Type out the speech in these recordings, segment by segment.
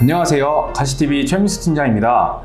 안녕하세요. 가시TV 최민수 팀장입니다.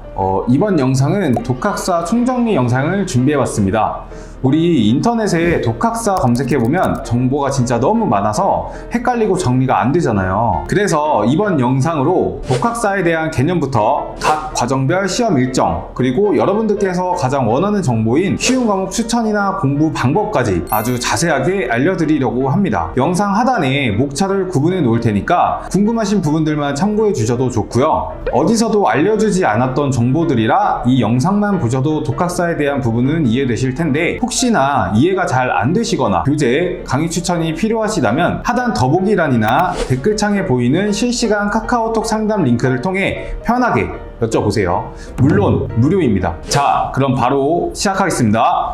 이번 영상은 독학사 총정리 영상을 준비해봤습니다. 우리 인터넷에 독학사 검색해보면 정보가 진짜 너무 많아서 헷갈리고 정리가 안 되잖아요. 그래서 이번 영상으로 독학사에 대한 개념부터 각 과정별 시험 일정, 그리고 여러분들께서 가장 원하는 정보인 쉬운 과목 추천이나 공부 방법까지 아주 자세하게 알려드리려고 합니다. 영상 하단에 목차를 구분해 놓을 테니까 궁금하신 부분들만 참고해 주셔도 좋고요. 어디서도 알려주지 않았던 정보들이라 이 영상만 보셔도 독학사에 대한 부분은 이해되실 텐데, 혹시나 이해가 잘 안 되시거나 교재, 강의 추천이 필요하시다면 하단 더보기란이나 댓글창에 보이는 실시간 카카오톡 상담 링크를 통해 편하게 여쭤보세요. 물론 무료입니다. 자, 그럼 바로 시작하겠습니다.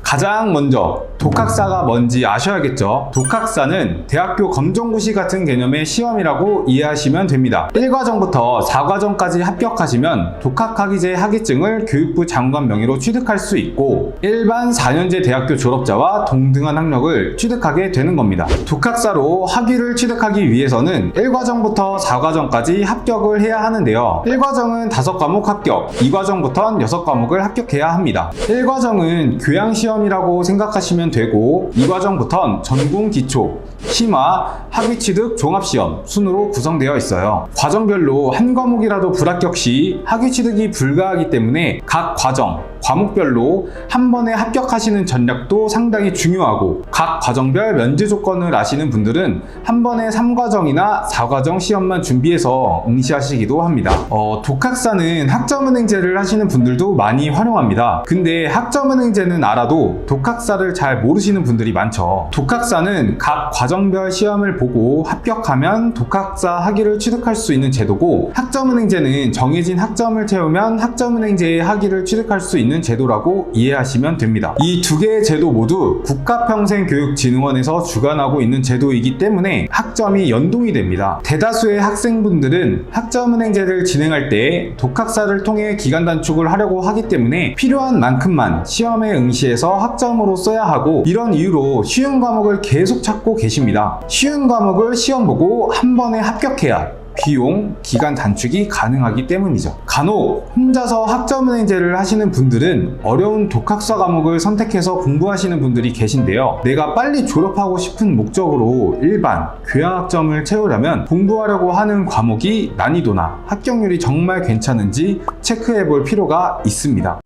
가장 먼저 독학사가 뭔지 아셔야겠죠. 독학사는 대학교 검정고시 같은 개념의 시험이라고 이해하시면 됩니다. 1과정부터 4과정까지 합격하시면 독학학위제 학위증을 교육부 장관 명의로 취득할 수 있고, 일반 4년제 대학교 졸업자와 동등한 학력을 취득하게 되는 겁니다. 독학사로 학위를 취득하기 위해서는 1과정부터 4과정까지 합격을 해야 하는데요. 1과정은 5과목 합격, 2과정부터는 6과목을 합격해야 합니다. 1과정은 교양시험이라고 생각하시면 되고, 2과정부터는 전공 기초, 심화, 학위취득 종합시험 순으로 구성되어 있어요. 과정별로 한 과목이라도 불합격 시 학위취득이 불가하기 때문에 각 과정, 과목별로 한 번에 합격하시는 전략도 상당히 중요하고, 각 과정별 면제 조건을 아시는 분들은 한 번에 3과정이나 4과정 시험만 준비해서 응시하시기도 합니다. 독학사는 학점은행제를 하시는 분들도 많이 활용합니다. 근데 학점은행제는 알아도 독학사를 잘 모르시는 분들이 많죠. 독학사는 각 과정별 시험을 보고 합격하면 독학사 학위를 취득할 수 있는 제도고, 학점은행제는 정해진 학점을 채우면 학점은행제의 학위를 취득할 수 있는 제도라고 이해하시면 됩니다. 이 두 개의 제도 모두 국가평생교육진흥원에서 주관하고 있는 제도이기 때문에 학점이 연동이 됩니다. 대다수의 학생분들은 학점은행제를 진행할 때 독학사를 통해 기간 단축을 하려고 하기 때문에 필요한 만큼만 시험에 응시해서 학점으로 써야 하고, 이런 이유로 쉬운 과목을 계속 찾고 계십니다. 쉬운 과목을 시험 보고 한 번에 합격해야 비용, 기간 단축이 가능하기 때문이죠. 간혹 혼자서 학점은행제를 하시는 분들은 어려운 독학사 과목을 선택해서 공부하시는 분들이 계신데요. 내가 빨리 졸업하고 싶은 목적으로 일반, 교양학점을 채우려면 공부하려고 하는 과목이 난이도나 합격률이 정말 괜찮은지 체크해 볼 필요가 있습니다.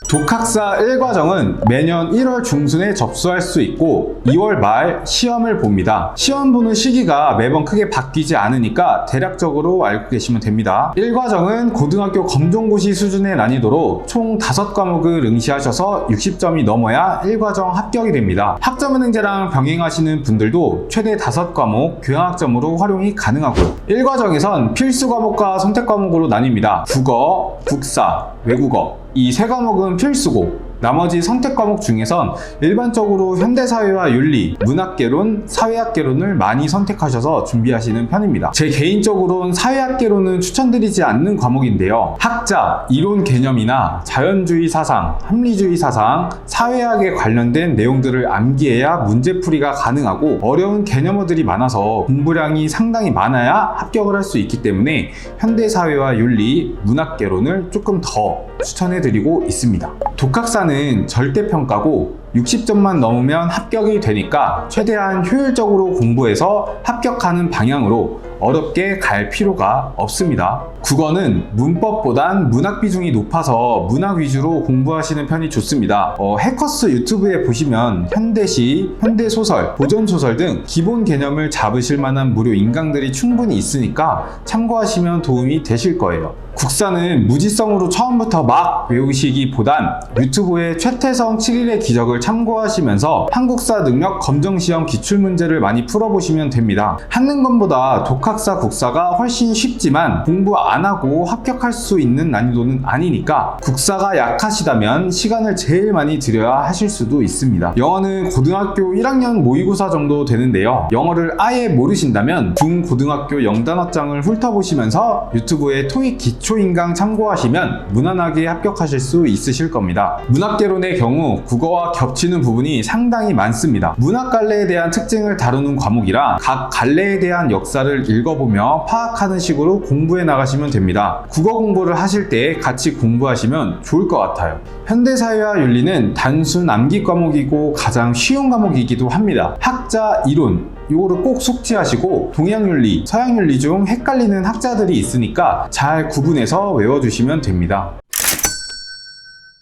독학사 1과정은 매년 1월 중순에 접수할 수 있고 2월 말 시험을 봅니다. 시험 보는 시기가 매번 크게 바뀌지 않으니까 대략적으로 알고 계시면 됩니다. 1과정은 고등학교 검정고시 수준의 난이도로 총 5과목을 응시하셔서 60점이 넘어야 1과정 합격이 됩니다. 학점은행제랑 병행하시는 분들도 최대 5과목 교양학점으로 활용이 가능하고요. 1과정에선 필수 과목과 선택 과목으로 나뉩니다. 국어, 국사, 외국어 이 3과목은 필수고, 나머지 선택 과목 중에선 일반적으로 현대사회와 윤리, 문학개론, 사회학개론을 많이 선택하셔서 준비하시는 편입니다. 제 개인적으로는 사회학개론은 추천드리지 않는 과목인데요. 학자, 이론 개념이나 자연주의 사상, 합리주의 사상, 사회학에 관련된 내용들을 암기해야 문제풀이가 가능하고, 어려운 개념어들이 많아서 공부량이 상당히 많아야 합격을 할 수 있기 때문에 현대사회와 윤리, 문학개론을 조금 더 추천해드리고 있습니다. 독학사는 절대평가고 60점만 넘으면 합격이 되니까 최대한 효율적으로 공부해서 합격하는 방향으로 어렵게 갈 필요가 없습니다. 국어는 문법보단 문학 비중이 높아서 문학 위주로 공부하시는 편이 좋습니다. 해커스 유튜브에 보시면 현대시, 현대소설, 고전소설 등 기본 개념을 잡으실 만한 무료 인강들이 충분히 있으니까 참고하시면 도움이 되실 거예요. 국사는 무지성으로 처음부터 막 외우시기보단 유튜브에 최태성 7일의 기적을 참고하시면서 한국사 능력 검정시험 기출문제를 많이 풀어보시면 됩니다. 한능검보다 독학 독학사, 국사가 훨씬 쉽지만 공부 안 하고 합격할 수 있는 난이도는 아니니까 국사가 약하시다면 시간을 제일 많이 들여야 하실 수도 있습니다. 영어는 고등학교 1학년 모의고사 정도 되는데요. 영어를 아예 모르신다면 중고등학교 영단어장을 훑어보시면서 유튜브에 토익 기초인강 참고하시면 무난하게 합격하실 수 있으실 겁니다. 문학개론의 경우 국어와 겹치는 부분이 상당히 많습니다. 문학갈래에 대한 특징을 다루는 과목이라 각 갈래에 대한 역사를 읽어보며 파악하는 식으로 공부해 나가시면 됩니다. 국어 공부를 하실 때 같이 공부하시면 좋을 것 같아요. 현대사회와 윤리는 단순 암기 과목이고 가장 쉬운 과목이기도 합니다. 학자, 이론 요거를 꼭 숙지하시고 동양윤리, 서양윤리 중 헷갈리는 학자들이 있으니까 잘 구분해서 외워주시면 됩니다.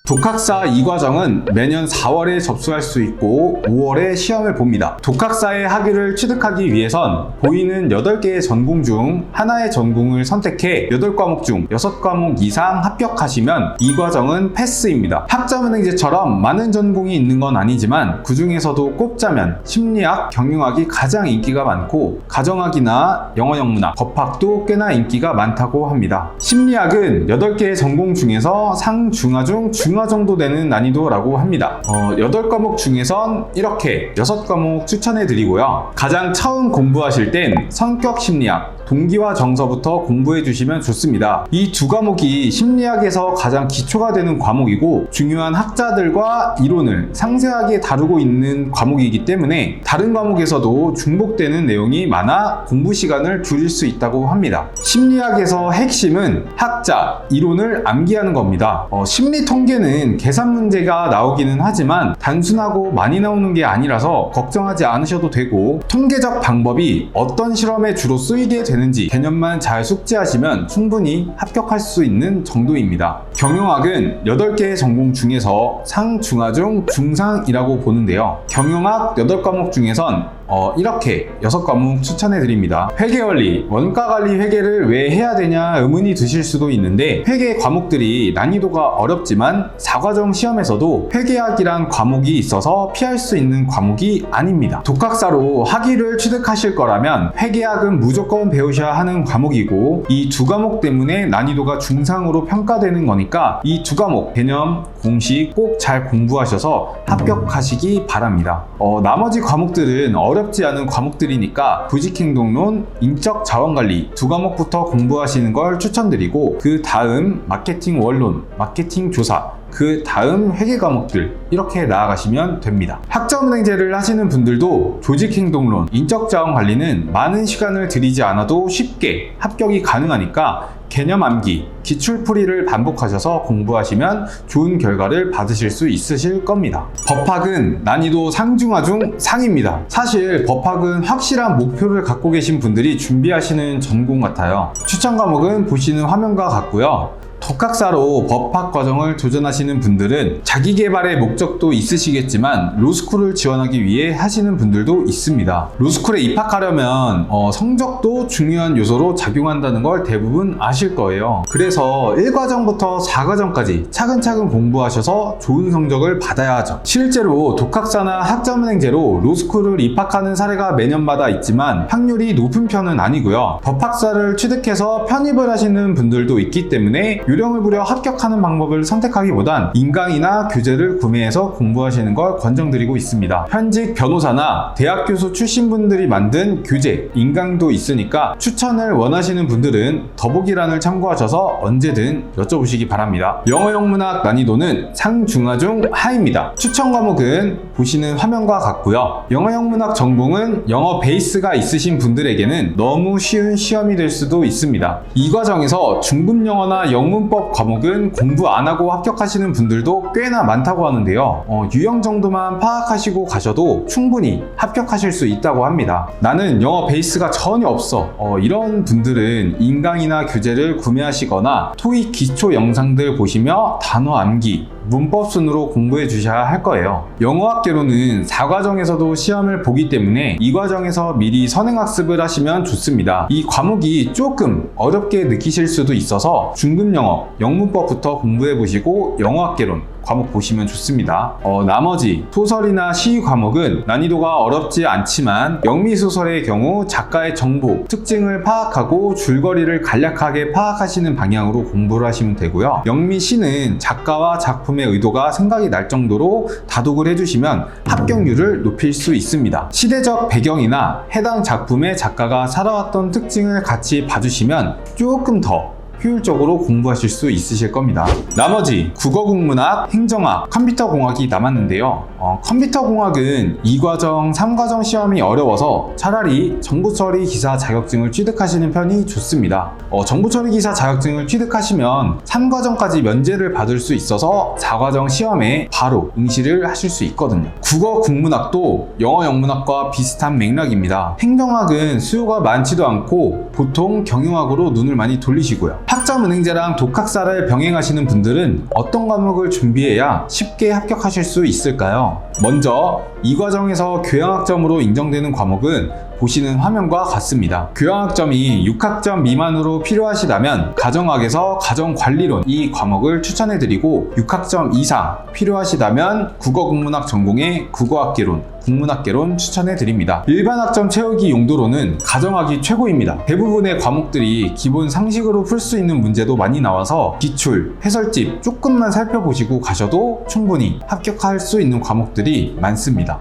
독학사 2과정은 매년 4월에 접수할 수 있고 5월에 시험을 봅니다. 독학사의 학위를 취득하기 위해선 보이는 8개의 전공 중 하나의 전공을 선택해 8과목 중 6과목 이상 합격하시면 2과정은 패스입니다. 학점은행제처럼 많은 전공이 있는 건 아니지만 그 중에서도 꼽자면 심리학, 경영학이 가장 인기가 많고 가정학이나 영어 영문학, 법학도 꽤나 인기가 많다고 합니다. 심리학은 8개의 전공 중에서 상, 중하 중 중하 정도 되는 난이도라고 합니다. 8과목 중에선 이렇게 6과목 추천해 드리고요. 가장 처음 공부하실 땐 성격 심리학, 동기와 정서부터 공부해 주시면 좋습니다. 이 두 과목이 심리학에서 가장 기초가 되는 과목이고 중요한 학자들과 이론을 상세하게 다루고 있는 과목이기 때문에 다른 과목에서도 중복되는 내용이 많아 공부 시간을 줄일 수 있다고 합니다. 심리학에서 핵심은 학자, 이론을 암기하는 겁니다. 심리 통계는 계산 문제가 나오기는 하지만 단순하고 많이 나오는 게 아니라서 걱정하지 않으셔도 되고 통계적 방법이 어떤 실험에 주로 쓰이게 되는지 개념만 잘 숙지하시면 충분히 합격할 수 있는 정도입니다. 경영학은 8개의 전공 중에서 상, 중하 중 중상이라고 보는데요. 경영학 8과목 중에선 이렇게 6과목 추천해 드립니다. 회계원리, 원가관리 회계를 왜 해야 되냐 의문이 드실 수도 있는데 회계 과목들이 난이도가 어렵지만 4과정 시험에서도 회계학이란 과목이 있어서 피할 수 있는 과목이 아닙니다. 독학사로 학위를 취득하실 거라면 회계학은 무조건 배우셔야 하는 과목이고 이 두 과목 때문에 난이도가 중상으로 평가되는 거니까 이 두 과목 개념, 공식 꼭 잘 공부하셔서 합격하시기 바랍니다. 나머지 과목들은 어렵지 않은 과목들이니까 부직행동론, 인적자원관리 두 과목부터 공부하시는 걸 추천드리고 그 다음 마케팅 원론, 마케팅 조사, 그 다음 회계 과목들 이렇게 나아가시면 됩니다. 학점은행제를 하시는 분들도 조직행동론, 인적자원관리는 많은 시간을 들이지 않아도 쉽게 합격이 가능하니까 개념 암기, 기출풀이를 반복하셔서 공부하시면 좋은 결과를 받으실 수 있으실 겁니다. 법학은 난이도 상중하 중 상입니다. 사실 법학은 확실한 목표를 갖고 계신 분들이 준비하시는 전공 같아요. 추천 과목은 보시는 화면과 같고요. 독학사로 법학 과정을 도전하시는 분들은 자기개발의 목적도 있으시겠지만 로스쿨을 지원하기 위해 하시는 분들도 있습니다. 로스쿨에 입학하려면 성적도 중요한 요소로 작용한다는 걸 대부분 아실 거예요. 그래서 1과정부터 4과정까지 차근차근 공부하셔서 좋은 성적을 받아야 하죠. 실제로 독학사나 학점은행제로 로스쿨을 입학하는 사례가 매년마다 있지만 확률이 높은 편은 아니고요. 법학사를 취득해서 편입을 하시는 분들도 있기 때문에 요령을 부려 합격하는 방법을 선택하기보단 인강이나 교재를 구매해서 공부하시는 걸 권장드리고 있습니다. 현직 변호사나 대학 교수 출신 분들이 만든 교재, 인강도 있으니까 추천을 원하시는 분들은 더보기란을 참고하셔서 언제든 여쭤보시기 바랍니다. 영어 영문학 난이도는 상중하 중 하입니다. 추천 과목은 보시는 화면과 같고요. 영어 영문학 전공은 영어 베이스가 있으신 분들에게는 너무 쉬운 시험이 될 수도 있습니다. 이 과정에서 중급 영어나 영문법 과목은 공부 안 하고 합격하시는 분들도 꽤나 많다고 하는데요. 유형 정도만 파악하시고 가셔도 충분히 합격하실 수 있다고 합니다. 나는 영어 베이스가 전혀 없어. 이런 분들은 인강이나 교재를 구매하시거나 토익 기초 영상들 보시며 단어 암기, 문법 순으로 공부해 주셔야 할 거예요. 영어학개론은 4과정에서도 시험을 보기 때문에 이 과정에서 미리 선행학습을 하시면 좋습니다. 이 과목이 조금 어렵게 느끼실 수도 있어서 중급 영어, 영문법부터 공부해 보시고 영어학개론 과목 보시면 좋습니다. 나머지 소설이나 시위 과목은 난이도가 어렵지 않지만 영미소설의 경우 작가의 정보, 특징을 파악하고 줄거리를 간략하게 파악하시는 방향으로 공부를 하시면 되고요. 영미시는 작가와 작품의 의도가 생각이 날 정도로 다독을 해주시면 합격률을 높일 수 있습니다. 시대적 배경이나 해당 작품의 작가가 살아왔던 특징을 같이 봐주시면 조금 더 효율적으로 공부하실 수 있으실 겁니다. 나머지 국어국문학, 행정학, 컴퓨터공학이 남았는데요. 컴퓨터공학은 2과정, 3과정 시험이 어려워서 차라리 정보처리 기사 자격증을 취득하시는 편이 좋습니다. 정보처리 기사 자격증을 취득하시면 3과정까지 면제를 받을 수 있어서 4과정 시험에 바로 응시를 하실 수 있거든요. 국어국문학도 영어 영문학과 비슷한 맥락입니다. 행정학은 수요가 많지도 않고 보통 경영학으로 눈을 많이 돌리시고요. 학점은행제랑 독학사를 병행하시는 분들은 어떤 과목을 준비해야 쉽게 합격하실 수 있을까요? 먼저 이 과정에서 교양학점으로 인정되는 과목은 보시는 화면과 같습니다. 교양학점이 6학점 미만으로 필요하시다면 가정학에서 가정관리론 이 과목을 추천해드리고 6학점 이상 필요하시다면 국어국문학 전공의 국어학개론, 국문학개론 추천해드립니다. 일반 학점 채우기 용도로는 가정학이 최고입니다. 대부분의 과목들이 기본 상식으로 풀 수 있는 문제도 많이 나와서 기출, 해설집 조금만 살펴보시고 가셔도 충분히 합격할 수 있는 과목들이 많습니다.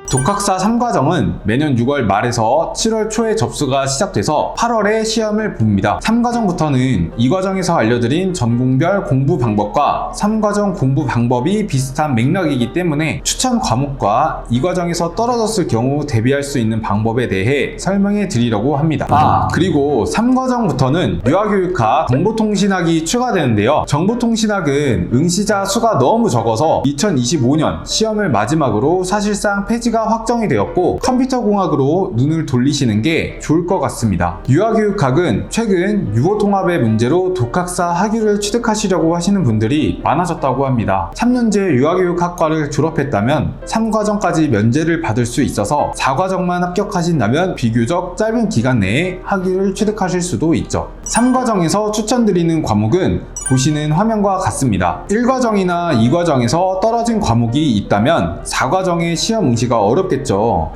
독학사 3과정은 매년 6월 말에서 7월 초에 접수가 시작돼서 8월에 시험을 봅니다. 3과정부터는 2과정에서 알려드린 전공별 공부 방법과 3과정 공부 방법이 비슷한 맥락이기 때문에 추천 과목과 2과정에서 떨어졌을 경우 대비할 수 있는 방법에 대해 설명해 드리려고 합니다. 그리고 3과정부터는 유아교육학, 정보통신학이 추가되는데요. 정보통신학은 응시자 수가 너무 적어서 2025년 시험을 마지막으로 사실상 폐지가 확정이 되었고 컴퓨터공학으로 눈을 돌리시는 게 좋을 것 같습니다. 유아교육학은 최근 유보통합의 문제로 독학사 학위를 취득하시려고 하시는 분들이 많아졌다고 합니다. 3년제 유아교육학과를 졸업했다면 3과정까지 면제를 받을 수 있어서 4과정만 합격하신다면 비교적 짧은 기간 내에 학위를 취득하실 수도 있죠. 3과정에서 추천드리는 과목은 보시는 화면과 같습니다. 1과정이나 2과정에서 떨어진 과목이 있다면 4과정의 시험 응시가 어렵겠죠.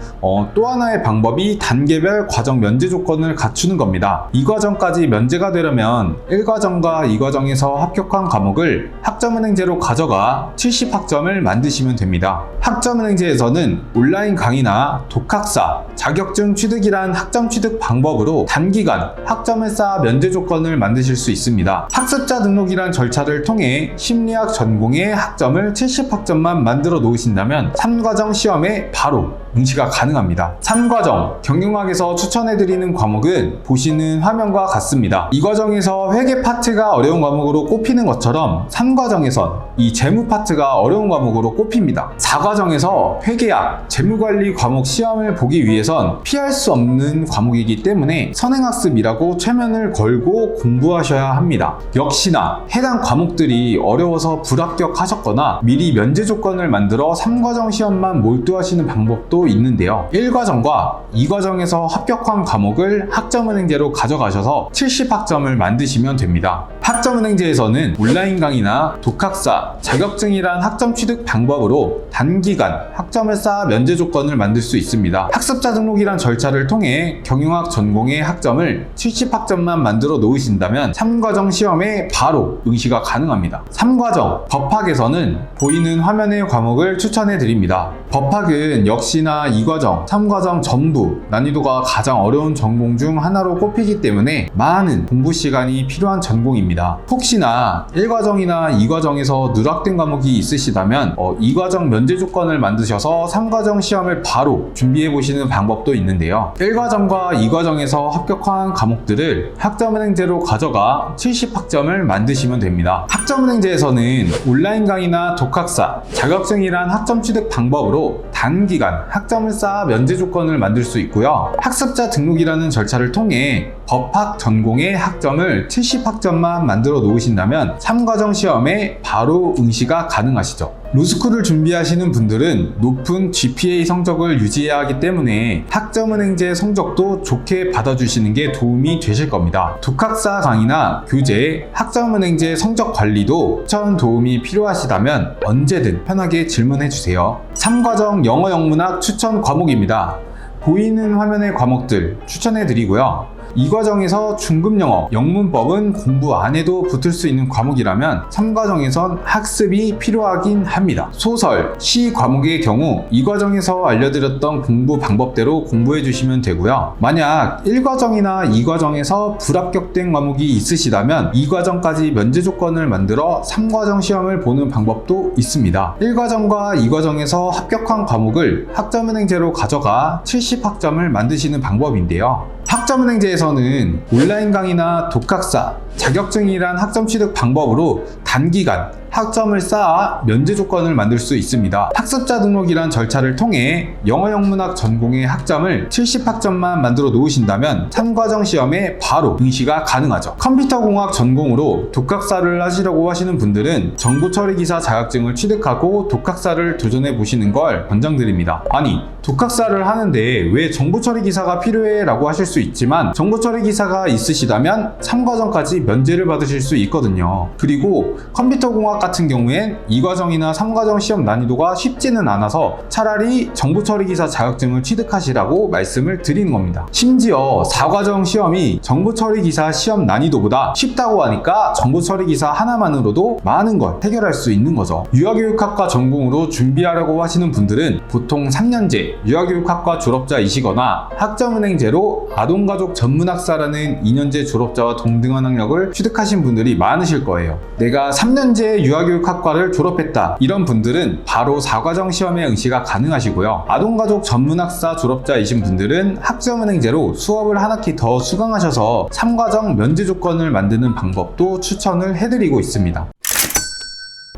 또 하나의 방법이 단계별 과정 면제 조건을 갖추는 겁니다. 2과정까지 면제가 되려면 1과정과 2과정에서 합격한 과목을 학점은행제로 가져가 70학점을 만드시면 됩니다. 학점은행제에서는 온라인 강의나 독학사, 자격증 취득이란 학점 취득 방법으로 단기간 학점을 쌓아 면제 조건을 만드실 수 있습니다. 학습자 등록이란 절차를 통해 심리학 전공의 학점을 70학점만 만들어 놓으신다면 3과정 시험에 바로 응시가 가능합니다. 3과정 경영학에서 추천해드리는 과목은 보시는 화면과 같습니다. 이 과정에서 회계 파트가 어려운 과목으로 꼽히는 것처럼 3과정에선 이 재무 파트가 어려운 과목으로 꼽힙니다. 4과정에서 회계학, 재무관리 과목 시험을 보기 위해선 피할 수 없는 과목이기 때문에 선행학습이라고 최면을 걸고 공부하셔야 합니다. 역시나 해당 과목들이 어려워서 불합격하셨거나 미리 면제 조건을 만들어 3과정 시험만 몰두하시는 방법도 있는데요. 1과정과 2과정에서 합격한 과목을 학점은행제로 가져가셔서 70학점을 만드시면 됩니다. 학점은행제에서는 온라인 강의나 독학사, 자격증이란 학점 취득 방법으로 단기간 학점을 쌓아 면제 조건을 만들 수 있습니다. 학습자 등록이란 절차를 통해 경영학 전공의 학점을 70학점만 만들어 놓으신다면 3과정 시험에 바로 응시가 가능합니다. 3과정 법학에서는 보이는 화면의 과목을 추천해 드립니다. 법학은 역시나 2과정, 3과정 전부 난이도가 가장 어려운 전공 중 하나로 꼽히기 때문에 많은 공부 시간이 필요한 전공입니다. 혹시나 1과정이나 2과정에서 누락된 과목이 있으시다면 2과정 면제 조건을 만드셔서 3과정 시험을 바로 준비해 보시는 방법도 있는데요. 1과정과 2과정에서 합격한 과목들을 학점은행제로 가져가 70학점을 만드시면 됩니다. 학점은행제에서는 온라인 강의나 독학사, 자격증이란 학점 취득 방법으로 단기간 학점을 쌓아 면제 조건을 만들 수 있고요. 학습자 등록이라는 절차를 통해 법학 전공의 학점을 70학점만 만들어 놓으신다면 3과정 시험에 바로 응시가 가능하시죠. 로스쿨을 준비하시는 분들은 높은 GPA 성적을 유지해야 하기 때문에 학점은행제 성적도 좋게 받아주시는 게 도움이 되실 겁니다. 독학사 강의나 교재, 학점은행제 성적 관리도 추천 도움이 필요하시다면 언제든 편하게 질문해주세요. 3과정 영어 영문학 추천 과목입니다. 보이는 화면의 과목들 추천해드리고요. 이 과정에서 중급영어, 영문법은 공부 안 해도 붙을 수 있는 과목이라면 3과정에선 학습이 필요하긴 합니다. 소설, 시 과목의 경우 이 과정에서 알려드렸던 공부 방법대로 공부해 주시면 되고요. 만약 1과정이나 2과정에서 불합격된 과목이 있으시다면 2과정까지 면제 조건을 만들어 3과정 시험을 보는 방법도 있습니다. 1과정과 2과정에서 합격한 과목을 학점은행제로 가져가 70학점을 만드시는 방법인데요. 학점은행제에서는 온라인 강의나 독학사, 자격증이란 학점 취득 방법으로 단기간 학점을 쌓아 면제 조건을 만들 수 있습니다. 학습자 등록이란 절차를 통해 영어 영문학 전공의 학점을 70학점만 만들어 놓으신다면 3과정 시험에 바로 응시가 가능하죠. 컴퓨터공학 전공으로 독학사를 하시려고 하시는 분들은 정보처리기사 자격증을 취득하고 독학사를 도전해 보시는 걸 권장드립니다. 아니, 독학사를 하는데 왜 정보처리기사가 필요해? 라고 하실 수 있지만 정보처리기사가 있으시다면 3과정까지 면제를 받으실 수 있거든요. 그리고 컴퓨터공학 같은 경우엔 2과정이나 3과정 시험 난이도가 쉽지는 않아서 차라리 정보처리기사 자격증을 취득하시라고 말씀을 드리는 겁니다. 심지어 4과정 시험이 정보처리기사 시험 난이도보다 쉽다고 하니까 정보처리기사 하나만으로도 많은 걸 해결할 수 있는 거죠. 유아교육학과 전공으로 준비하려고 하시는 분들은 보통 3년제 유아교육학과 졸업자이시거나 학점은행제로 아동가족 전문학사라는 2년제 졸업자와 동등한 학력을 취득하신 분들이 많으실 거예요. 내가 3년제 유아교육학과를 졸업했다, 이런 분들은 바로 4과정 시험에 응시가 가능하시고요. 아동가족 전문학사 졸업자이신 분들은 학점은행제로 수업을 한 학기 더 수강하셔서 3과정 면제 조건을 만드는 방법도 추천을 해드리고 있습니다.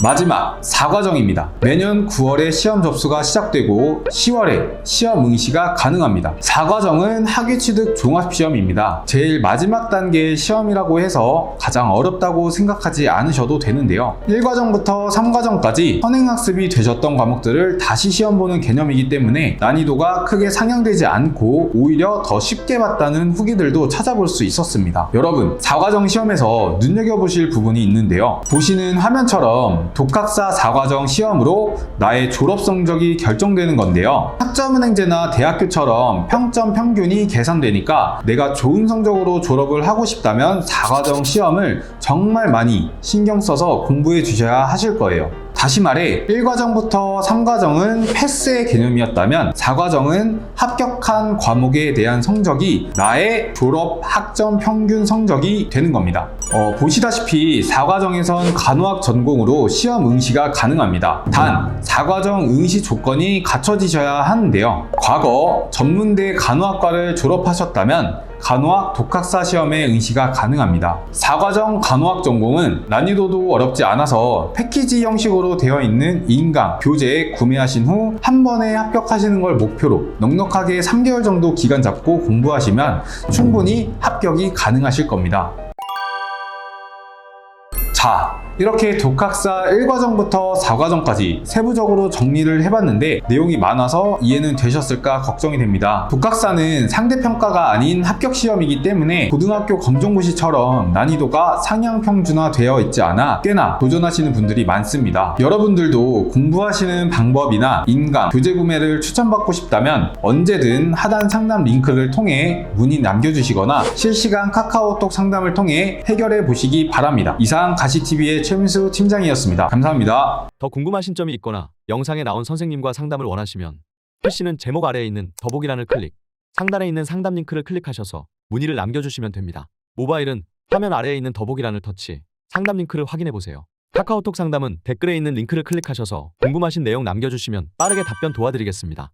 마지막 4과정입니다. 매년 9월에 시험 접수가 시작되고 10월에 시험 응시가 가능합니다. 4과정은 학위취득 종합시험입니다. 제일 마지막 단계의 시험이라고 해서 가장 어렵다고 생각하지 않으셔도 되는데요. 1과정부터 3과정까지 선행학습이 되셨던 과목들을 다시 시험 보는 개념이기 때문에 난이도가 크게 상향되지 않고 오히려 더 쉽게 봤다는 후기들도 찾아볼 수 있었습니다. 여러분, 4과정 시험에서 눈여겨보실 부분이 있는데요. 보시는 화면처럼 독학사 4과정 시험으로 나의 졸업 성적이 결정되는 건데요. 학점은행제나 대학교처럼 평점 평균이 계산되니까 내가 좋은 성적으로 졸업을 하고 싶다면 4과정 시험을 정말 많이 신경 써서 공부해 주셔야 하실 거예요. 다시 말해 1과정부터 3과정은 패스의 개념이었다면 4과정은 합격한 과목에 대한 성적이 나의 졸업 학점 평균 성적이 되는 겁니다. 보시다시피 4과정에선 간호학 전공으로 시험 응시가 가능합니다. 단 4과정 응시 조건이 갖춰지셔야 하는데요. 과거 전문대 간호학과를 졸업하셨다면 간호학 독학사 시험에 응시가 가능합니다. 4과정 간호학 전공은 난이도도 어렵지 않아서 패키지 형식으로 되어 있는 인강, 교재 구매하신 후 한 번에 합격하시는 걸 목표로 넉넉하게 3개월 정도 기간 잡고 공부하시면 충분히 합격이 가능하실 겁니다. 자, 이렇게 독학사 1과정부터 4과정까지 세부적으로 정리를 해봤는데 내용이 많아서 이해는 되셨을까 걱정이 됩니다. 독학사는 상대평가가 아닌 합격시험이기 때문에 고등학교 검정고시처럼 난이도가 상향 평준화되어 있지 않아 꽤나 도전하시는 분들이 많습니다. 여러분들도 공부하시는 방법이나 인강, 교재 구매를 추천받고 싶다면 언제든 하단 상담 링크를 통해 문의 남겨주시거나 실시간 카카오톡 상담을 통해 해결해 보시기 바랍니다. 이상 가시TV의 최민수 팀장이었습니다. 감사합니다. 더 궁금하신 점이 있거나 영상에 나온 선생님과 상담을 원하시면 PC는 제목 아래에 있는 더보기란을 클릭, 상단에 있는 상담 링크를 클릭하셔서 문의를 남겨주시면 됩니다. 모바일은 화면 아래에 있는 더보기란을 터치, 상담 링크를 확인해보세요. 카카오톡 상담은 댓글에 있는 링크를 클릭하셔서 궁금하신 내용 남겨주시면 빠르게 답변 도와드리겠습니다.